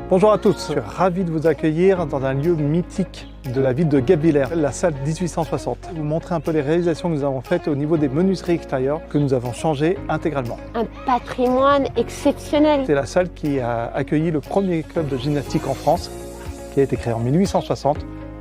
Bonjour à tous, je suis ravi de vous accueillir dans un lieu mythique de la ville de Guebwiller, la salle 1860. Je vais vous montrer un peu les réalisations que nous avons faites au niveau des menuiseries extérieures que nous avons changées intégralement. Un patrimoine exceptionnel. C'est la salle qui a accueilli le premier club de gymnastique en France, qui a été créé en 1860,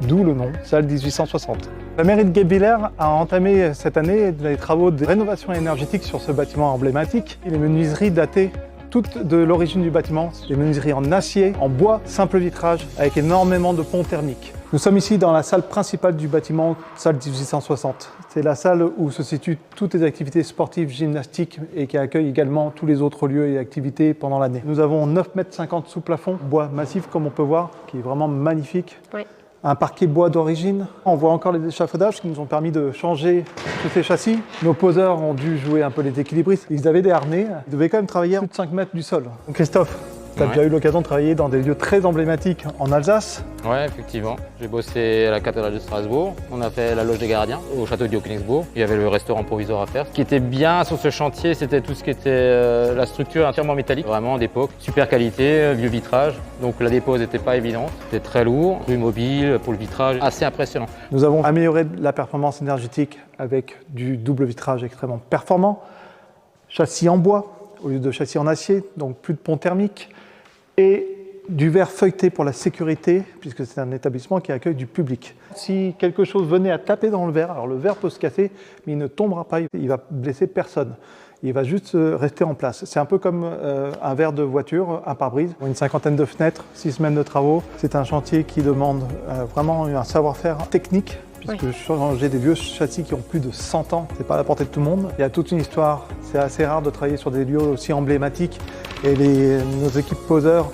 d'où le nom, salle 1860. La mairie de Guebwiller a entamé cette année les travaux de rénovation énergétique sur ce bâtiment emblématique. Les menuiseries datées toutes de l'origine du bâtiment, des menuiseries en acier, en bois, simple vitrage, avec énormément de ponts thermiques. Nous sommes ici dans la salle principale du bâtiment, salle 1860. C'est la salle où se situent toutes les activités sportives, gymnastiques et qui accueille également tous les autres lieux et activités pendant l'année. Nous avons 9,50 m sous plafond, bois massif comme on peut voir, qui est vraiment magnifique. Oui. Un parquet bois d'origine. On voit encore les échafaudages qui nous ont permis de changer tous ces châssis. Nos poseurs ont dû jouer un peu les équilibristes. Ils avaient des harnais. Ils devaient quand même travailler à plus de 5 mètres du sol. Donc Christophe, tu as déjà eu l'occasion de travailler dans des lieux très emblématiques en Alsace. Ouais, effectivement. J'ai bossé à la cathédrale de Strasbourg. On a fait la loge des gardiens au château de Königsbourg. Il y avait le restaurant provisoire à faire. Ce qui était bien sur ce chantier, c'était tout ce qui était la structure entièrement métallique, vraiment d'époque. Super qualité, vieux vitrage. Donc la dépose n'était pas évidente. C'était très lourd, rue mobile pour le vitrage, assez impressionnant. Nous avons amélioré la performance énergétique avec du double vitrage extrêmement performant. Châssis en bois au lieu de châssis en acier, donc plus de pont thermique. Et du verre feuilleté pour la sécurité, puisque c'est un établissement qui accueille du public. Si quelque chose venait à taper dans le verre, alors le verre peut se casser, mais il ne tombera pas, il va blesser personne. Il va juste rester en place. C'est un peu comme un verre de voiture, un pare-brise. Une 50aine de fenêtres, 6 semaines de travaux. C'est un chantier qui demande vraiment un savoir-faire technique, puisque changer des vieux châssis qui ont plus de 100 ans, c'est pas à la portée de tout le monde. Il y a toute une histoire. C'est assez rare de travailler sur des lieux aussi emblématiques. Et nos équipes poseurs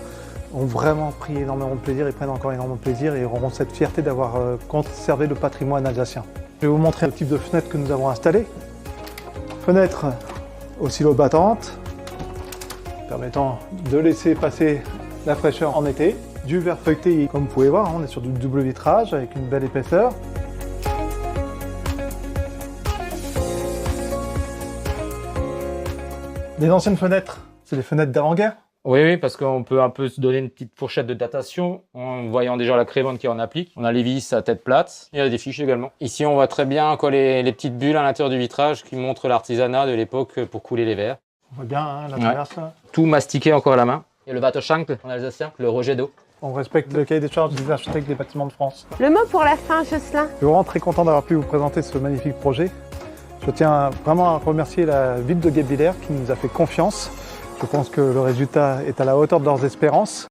ont vraiment pris énormément de plaisir et prennent encore énormément de plaisir et auront cette fierté d'avoir conservé le patrimoine alsacien. Je vais vous montrer le type de fenêtre que nous avons installé. Fenêtre oscillo-battante, permettant de laisser passer la fraîcheur en été. Du verre feuilleté, comme vous pouvez voir, on est sur du double vitrage avec une belle épaisseur. Les anciennes fenêtres, c'est les fenêtres d'avant-guerre. Oui, parce qu'on peut un peu se donner une petite fourchette de datation en voyant déjà la crévante qui en applique. On a les vis à tête plate, il y a des fiches également. Ici, on voit très bien quoi, les petites bulles à l'intérieur du vitrage qui montrent l'artisanat de l'époque pour couler les verres. On voit bien la traverse. Là. Tout mastiqué encore à la main. Et le Watteschank en alsacien, le rejet d'eau. On respecte le cahier des charges des architectes des bâtiments de France. Le mot pour la fin, Jocelyn. Je suis vraiment très content d'avoir pu vous présenter ce magnifique projet. Je tiens vraiment à remercier la ville de Guebwiller qui nous a fait confiance. Je pense que le résultat est à la hauteur de leurs espérances.